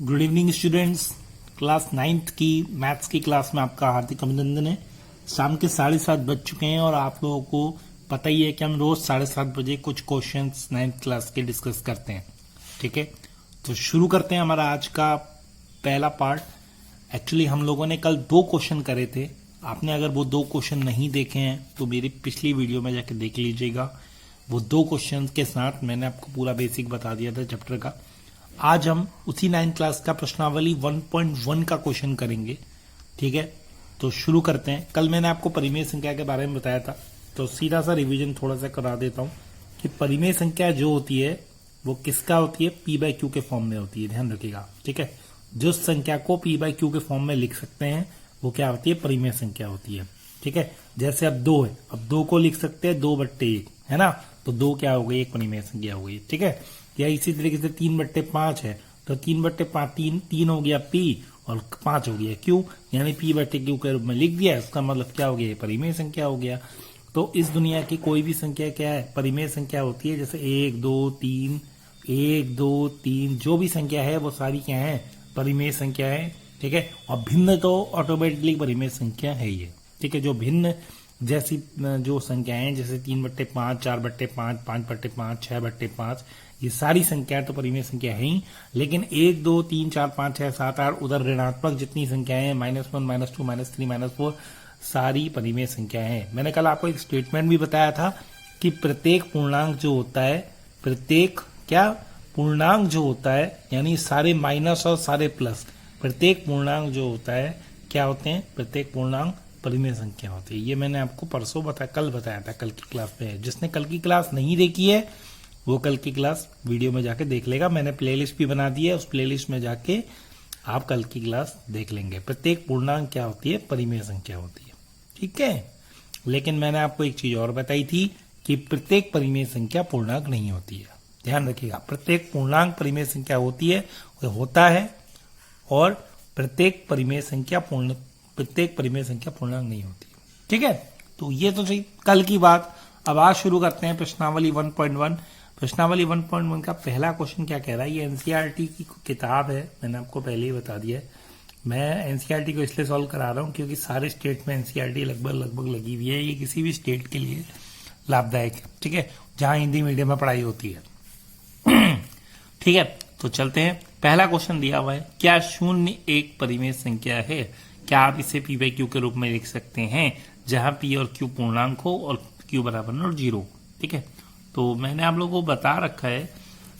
Good evening students. Class 9th की maths की class में आपका हार्दिक अभिनंदन है। शाम के 7:30 बज चुके हैं और आप लोगों को पता ही है कि हम रोज 7:30 बजे कुछ क्वेश्चंस 9th क्लास के डिस्कस करते हैं। ठीक है, तो शुरू करते हैं हमारा आज का पहला पार्ट। एक्चुअली हम लोगों ने कल 2 क्वेश्चन करे थे। आपने अगर वो 2 क्वेश्चन नहीं देखे हैं तो मेरी पिछली वीडियो में जाके देख लीजिएगा। वो 2 क्वेश्चन के साथ मैंने आपको पूरा बेसिक बता दिया था चैप्टर का। आज हम उसी 9th क्लास का प्रश्नावली 1.1 का क्वेश्चन करेंगे। ठीक है, तो शुरू करते हैं। कल मैंने आपको परिमेय संख्या के बारे में बताया था, तो सीधा सा रिवीजन थोड़ा सा करा देता हूं कि परिमेय संख्या जो होती है वो किसका होती है, p/q के फॉर्म में होती है। ध्यान रखिएगा। ठीक है, जो संख्या को p/q के फॉर्म में लिख सकते हैं वो क्या होती है, परिमेय संख्या होती है। ठीक है, जैसे अब 2 है, अब 2 को लिख सकते हैं 2/1, है ना, तो 2 क्या हो गई, एक परिमेय संख्या हो गई। ठीक है, या इसी तरीके से 3/5 है, तो 3/5 3 हो गया p और 5 हो गया q, यानी p/q के रूप में लिख दिया। इसका मतलब क्या हो गया, परिमेय संख्या हो गया। तो इस दुनिया की कोई भी संख्या क्या है, परिमेय संख्या होती है। जैसे 1 2 3 जो भी संख्या है वो सारी क्या है, परिमेय संख्या है। ठीक है, और भिन्न तो ऑटोमेटिकली परिमेय संख्या है ये। ठीक है, जो भिन्न जैसी जो संख्याएं जैसे 3/5 4/5 5/5 6/5 ये सारी संख्याएं तो परिमेय संख्या है ही। लेकिन 1 2 3 4 5 6 7 8 उधर ऋणात्मक जितनी संख्याएं हैं -1 -2 -3 -4 सारी परिमेय संख्याएं हैं। मैंने कल आपको एक स्टेटमेंट भी बताया था कि प्रत्येक पूर्णांक जो होता है, प्रत्येक क्या पूर्णांक जो होता है, यानी सारे माइनस और सारे प्लस, प्रत्येक पूर्णांक जो होता है क्या होते हैं, प्रत्येक पूर्णांक परिमेय संख्या होती है। ये मैंने आपको कल बताया था, कल की क्लास में। जिसने कल की क्लास नहीं देखी है वो कल की क्लास वीडियो में जाके देख लेगा। मैंने प्लेलिस्ट भी बना दी है, उस प्लेलिस्ट में जाके आप कल की क्लास देख लेंगे। प्रत्येक पूर्णांक क्या होती है, परिमेय संख्या होती है। ठीक है, लेकिन मैंने आपको एक चीज और बताई थी कि प्रत्येक परिमेय संख्या पूर्णांक नहीं होती है। ध्यान रखिएगा, प्रत्येक पूर्णांक परिमेय संख्या होती है, होता है, और प्रत्येक परिमेय संख्या पूर्णांक नहीं होती। ठीक है, तो ये तो सही कल की बात। अब आज शुरू करते हैं प्रश्नावली 1.1। प्रश्नावली 1.1 का पहला क्वेश्चन क्या कह रहा है, ये एनसीईआरटी की किताब है, मैंने आपको पहले ही बता दिया है। मैं एनसीईआरटी को इसलिए सॉल्व करा रहा हूं क्योंकि सारे स्टेट में एनसीईआरटी लगभग लगी हुई है। ये किसी भी स्टेट के लिए लाभदायक है। ठीक है, जहां हिंदी मीडियम में पढ़ाई होती है। ठीक है, तो चलते हैं। पहला क्वेश्चन दिया हुआ है, क्या 0 एक परिमेय संख्या है? क्या आप इसे p/q के रूप में लिख सकते हैं जहां p और q पूर्णांक हो और q बराबर 0। ठीक है, तो मैंने आप लोगों को बता रखा है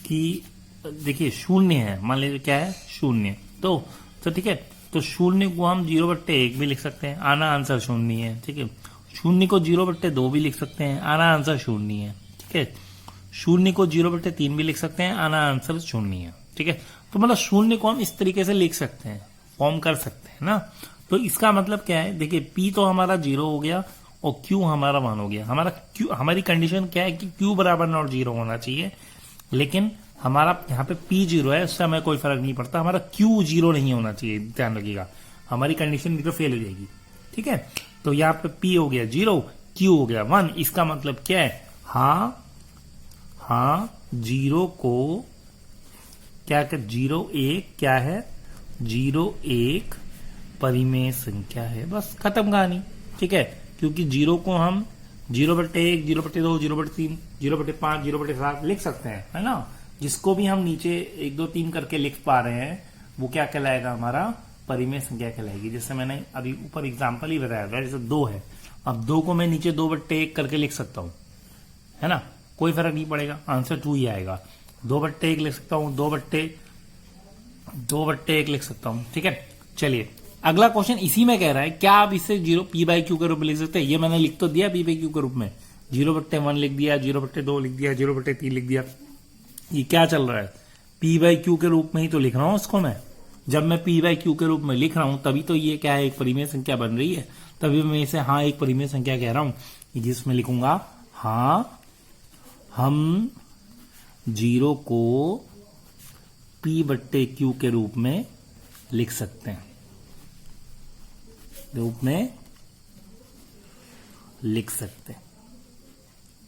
कि देखिए 0 है, मान लीजिए क्या है 0, तो ठीक है, तो 0 को हम 0/1 भी लिख सकते हैं, आना आंसर 0 है। ठीक है, 0 को 0/2 भी लिख सकते हैं, आना आंसर 0 है। ठीक है, 0 को 0/3 भी लिख सकते हैं, आना आंसर 0 है। ठीक है, तो मतलब 0 को हम इस तरीके से लिख सकते हैं, फॉर्म कर सकते हैं ना। तो इसका मतलब क्या है, देखिए p तो हमारा 0 हो गया और q हमारा 1 हो गया। हमारी कंडीशन क्या है कि q बराबर नॉट 0 होना चाहिए, लेकिन हमारा यहाँ पे p 0 है, उससे हमें कोई फर्क नहीं पड़ता, हमारा q 0 नहीं होना चाहिए। ध्यान रखिएगा, हमारी कंडीशन तो फेल हो जाएगी। ठीक है, तो यहाँ पे p हो गया 0, q हो गया 1। इसका मतलब क्या है, हाँ 0 को क्या कर 0 1 क्या है, 0 1 परिमेय संख्या है, बस खत्म कहानी। ठीक है, क्योंकि 0 को हम 0/1 0/2 0/3 0/5 0/7 लिख सकते हैं, है ना। जिसको भी हम नीचे 1 2 3 करके लिख पा रहे हैं वो क्या कहलाएगा, हमारा परिमेय संख्या कहलाएगी। जैसे मैंने अभी ऊपर एग्जाम्पल ही बताया था, जैसे 2 है, अब 2 को मैं नीचे 2/1 करके लिख सकता हूं, है ना, कोई फर्क नहीं पड़ेगा, आंसर 2 ही आएगा। 2/1 लिख सकता हूं, 2/1 लिख सकता हूं। ठीक है, चलिए अगला क्वेश्चन इसी में कह रहा है, क्या आप इसे p/q के रूप में लिख सकते हैं? ये मैंने लिख तो दिया p/q के रूप में, 0/1 लिख दिया, 0/2 लिख दिया, 0/3 लिख दिया। ये क्या चल रहा है, p/q के रूप में ही तो लिख रहा हूं इसको मैं। जब मैं p/q के रूप में लिख रहा हूं तभी तो ये क्या है, एक परिमेय संख्या बन रही है, तभी मैं इसे एक परिमेय संख्या कह रहा हूं। जिसमें लिखूंगा हम 0 को p/q के रूप में लिख सकते हैं,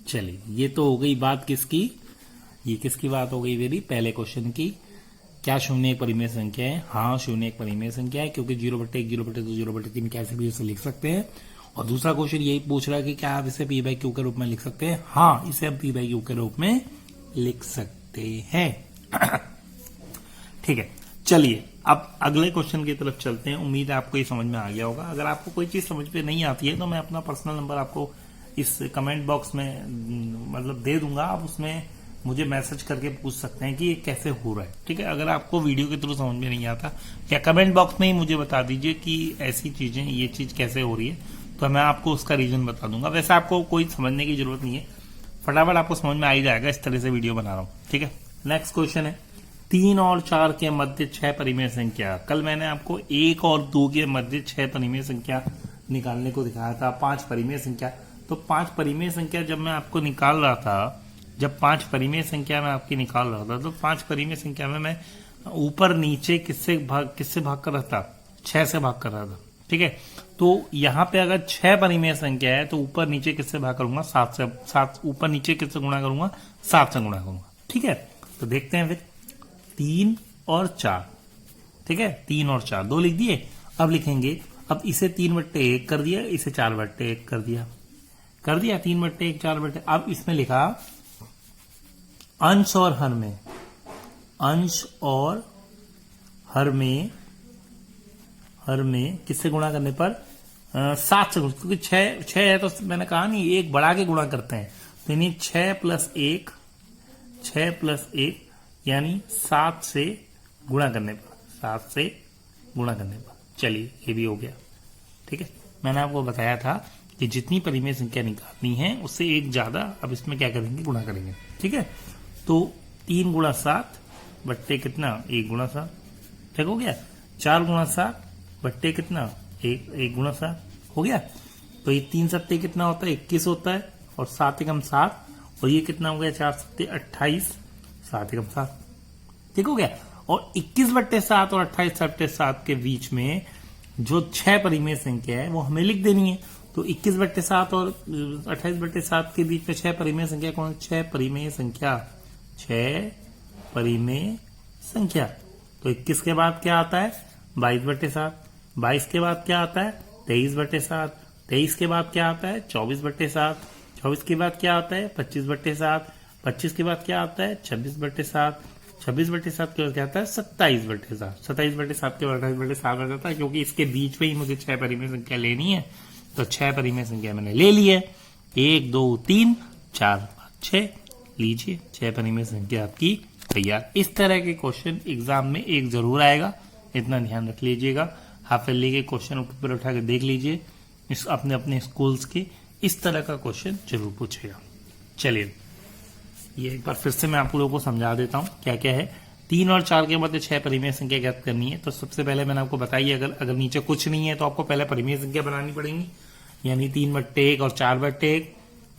चलिए ये तो हो गई बात किसकी, ये किसकी बात हो गई मेरी, पहले क्वेश्चन की क्या शून्य एक परिमेय संख्या है? हाँ, शून्य एक परिमेय संख्या है, क्योंकि 0/1, 0/2, 0/3 कैसे भी इसे लिख सकते हैं। और दूसरा क्वेश्चन यही पूछ रहा है कि क्या आप इसे p/q के रूप में लिख सकते हैं? हाँ, इसे हम p/q के रूप में लिख सकते हैं। ठीक है, चलिए अब अगले क्वेश्चन की तरफ चलते हैं। उम्मीद है आपको ये समझ में आ गया होगा। अगर आपको कोई चीज समझ में नहीं आती है तो मैं अपना पर्सनल नंबर आपको इस कमेंट बॉक्स में मतलब दे दूंगा, आप उसमें मुझे मैसेज करके पूछ सकते हैं कि ये कैसे हो रहा है। ठीक है, अगर आपको वीडियो के थ्रू समझ में नहीं आता या कमेंट बॉक्स में ही मुझे बता दीजिए कि ऐसी चीजें, ये चीज कैसे हो रही है, तो मैं आपको उसका रीजन बता दूंगा। वैसे आपको कोई समझने की जरूरत नहीं है, फटाफट आपको समझ में आ ही जाएगा, इस तरह से वीडियो बना रहा हूं। ठीक है, नेक्स्ट क्वेश्चन है 3 और 4 के मध्य 6 परिमेय संख्या। कल मैंने आपको 1 और 2 के मध्य 6 परिमेय संख्या निकालने को दिखाया था, 5 परिमेय संख्या। तो 5 परिमेय संख्या जब मैं आपको निकाल रहा था, जब 5 परिमेय संख्या मैं आपकी निकाल रहा था, तो 5 परिमेय संख्या में मैं ऊपर नीचे किससे भाग कर रहा था? 6 से भाग कर रहा था। ठीक है, तो यहाँ पे अगर 6 परिमेय संख्या है तो ऊपर नीचे किससे भाग करूंगा? 7 से। 7 ऊपर नीचे किससे गुणा करूंगा? 7 से गुणा करूंगा। ठीक है, तो देखते हैं फिर 3 और 4। ठीक है, 3 और 4 2 लिख दिए। अब लिखेंगे, अब इसे 3/1 कर दिया, इसे 4/1 कर दिया, 3/1 4/1। अब इसमें लिखा अंश और हर में, अंश और हर में किससे गुणा करने पर? 7 से, क्योंकि 6 है तो मैंने कहा नहीं, एक बढ़ा के गुणा करते हैं, तो यानी 6 + 1 यानी 7 से गुणा करने पर, 7 से गुणा करने पर। चलिए, ये भी हो गया। ठीक है, मैंने आपको बताया था कि जितनी परिमेय संख्या निकालनी है उससे एक ज्यादा, अब इसमें क्या करेंगे? गुणा करेंगे। ठीक है, तो 3 × 7 बट्टे कितना? 1 × 7। ठीक हो गया। 4 × 7 बट्टे कितना? 1 × 7 हो गया। तो ये 3 सत्ते कितना होता है? 21 होता है, और 7 × 7, और ये कितना हो गया? 4 सत्ते 28, 7 × 7। ठीक हो गया। और 21/7 और 28/7 के बीच में जो 6 परिमेय संख्या है वो हमें लिख देनी है। तो 21/7 और 28/7 के बीच में 6 परिमेय संख्या कौन? 6 परिमेय संख्या, 6 परिमेय संख्या। तो 21 के बाद क्या आता है? 22/7। 22 के बाद क्या आता है? 23/7। 23 के बाद क्या आता है? 24/7। 24 के बाद क्या आता है? 25/7। 25 के बाद क्या आता है? 26/7। 26/7 के बाद क्या आता है? 27/7। 27/7 के बाद 28/7 आ जाता है, क्योंकि इसके बीच में ही मुझे 6 परिमेय संख्या लेनी है। तो 6 परिमेय संख्या मैंने ले ली है। 1 2 3 4 5 6, लीजिए 6 परिमेय संख्या आपकी तैयार। इस तरह के क्वेश्चन एग्जाम में एक जरूर आएगा, इतना ध्यान रख लीजिएगा। हाफ ईयरली के क्वेश्चन ऊपर उठा के देख लीजिए, इस अपने अपने स्कूल्स के इस तरह का क्वेश्चन जरूर पूछेगा। चलिए, ये एक बार फिर से मैं आप लोगों को समझा देता हूं क्या क्या है। 3 और 4 के मध्य 6 परिमेय संख्या ज्ञात करनी है। तो सबसे पहले मैंने आपको बताई, अगर नीचे कुछ नहीं है तो आपको पहले परिमेय संख्या बनानी पड़ेगी, यानी 3/1 और 4/1।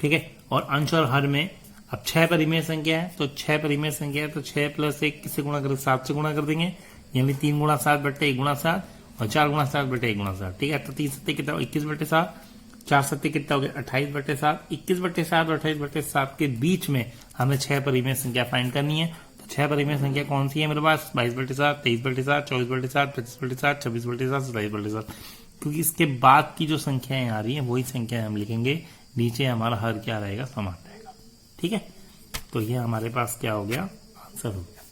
ठीक है, और अंश और हर में अब 6 परिमेय संख्या है, तो 6 परिमेय संख्या है तो 6 + 1 किससे गुणा करें? 7 से गुणा कर देंगे, यानी 3 × 7/1 × 7 और 4 × 7/1 × 7। ठीक है, तो 3 सत्ते कितना? 21/7। 4 सत्ते कितना हो गया? 28/7। 21/7 और 28/7 के बीच में हमें 6 परिमेय संख्या फाइंड करनी है। तो 6 परिमेय संख्या कौन सी है मेरे पास? 22/7, 23/7, 24/7, 25/7, 26/7, 27/7। क्योंकि इसके बाद की जो संख्याएं आ रही हैं वही संख्याएं हम लिखेंगे, नीचे हमारा हर क्या रहेगा? समान रहेगा। ठीक है, तो ये हमारे पास क्या हो गया? आंसर हो गया।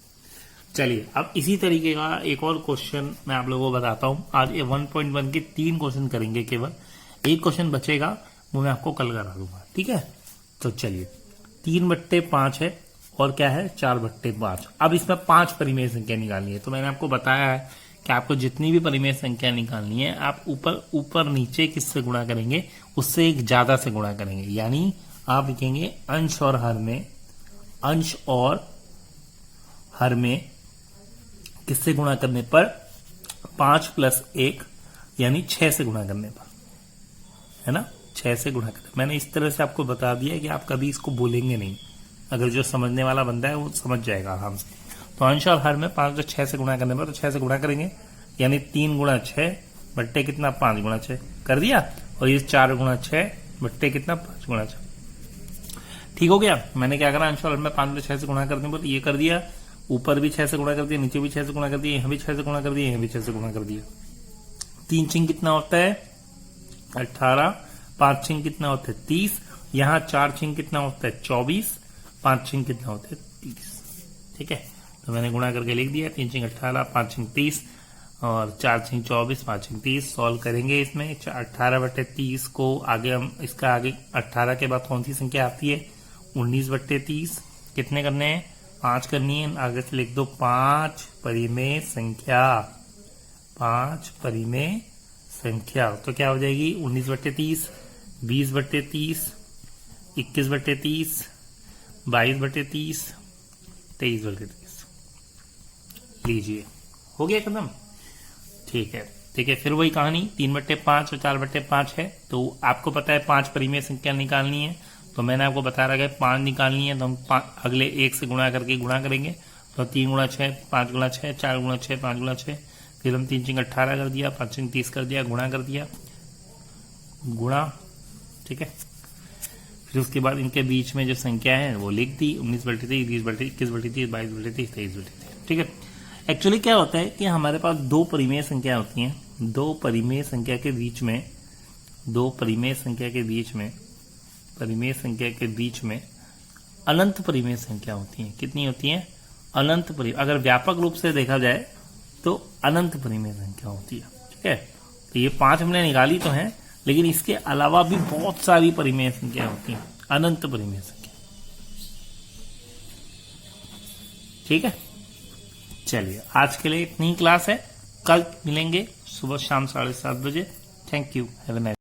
चलिए, अब इसी तरीके का एक और क्वेश्चन मैं आप लोगों को बताता हूं। आज ये 1.1 के 3 क्वेश्चन करेंगे, केवल एक क्वेश्चन बचेगा, वो मैं आपको कल करा दूंगा। ठीक है, तो चलिए, 3/5 है और क्या है? 4/5। अब इसमें 5 परिमेय संख्या निकालनी है। तो मैंने आपको बताया है कि आपको जितनी भी परिमेय संख्या निकालनी है, आप ऊपर नीचे किससे गुणा करेंगे? उससे एक ज्यादा से गुणा करेंगे, यानी आप लिखेंगे अंश और हर में, अंश और हर में किससे गुणा करने पर? 5 + 1 यानी 6 से गुणा करने पर, है ना? 6 से गुणा करें। मैंने इस तरह से आपको बता दिया कि आप कभी इसको बोलेंगे नहीं, अगर जो समझने वाला बंदा है वो समझ जाएगा आराम से। तो अंश और हर में 5 + 6 से गुणा करने पर, तो 6 से गुणा करेंगे, यानी 3 × 6 बट्टे कितना? 5 × 6 कर दिया, और ये 4 × 6 बट्टे कितना? 5 × 6। ठीक हो गया। मैंने क्या करा? अंश और हर में 5 + 6 से गुणा करने पर ये कर दिया, ऊपर भी 6 से गुणा कर दिया, नीचे भी 6 से गुणा कर दिया, यहाँ भी 6 से गुणा कर दिया, यहाँ भी 6 से गुणा कर दिया। 3 6 कितना होता है 18, 5 6 कितना होता है 30, यहाँ 4 6 कितना होता है 24, 5 6 कितना होता है 30। ठीक है, तो मैंने गुणा करके लिख दिया। 3 6 18, 5 6 30 और 4 6 24, 5 6 30। सॉल्व करेंगे इसमें 18/30 को आगे हम इसका आगे 18 के बाद कौन सी संख्या आती है 19/30। कितने करने हैं 5 करनी है, आगे से लिख दो 5 परिमेय संख्या, 5 परिमेय संख्या। तो क्या हो जाएगी 19/30, 20/30, 21/30, 22/30, 23/30। लीजिए हो गया खत्म। ठीक है, ठीक है, फिर वही कहानी 3/5 और 4/5 है। तो आपको पता है 5 परिमेय संख्या निकालनी है, तो मैंने आपको बता रखा है 5 निकालनी है, तो हम अगले 1 से गुणा करके गुणा करेंगे। तो 3 गुणा 6, 5 गुणा 6, 4 गुणा 6, 5 गुणा 6, फिर हम 3 6 18 कर दिया, 5 6 30 कर दिया, गुणा कर दिया, गुणा। ठीक है, फिर उसके बाद इनके बीच में जो संख्या है वो लिख दी 19/30, 20/30, 21/30, 22/30, 23/30। ठीक है, एक्चुअली क्या होता है कि हमारे पास 2 परिमेय संख्या होती हैं, 2 परिमेय संख्या के बीच में, 2 परिमेय संख्या के बीच में, परिमेय संख्या के बीच में अनंत परिमेय संख्या होती है। कितनी होती है अनंत परिमेय, अगर व्यापक रूप से देखा जाए तो अनंत परिमेय संख्या होती है। ठीक है, तो ये 5 हमने निकाली तो है, लेकिन इसके अलावा भी बहुत सारी परिमेय संख्या होती हैं, अनंत परिमेय संख्या। ठीक है, चलिए आज के लिए इतनी क्लास है, कल मिलेंगे सुबह शाम 7:30 बजे। Thank you, have a nice.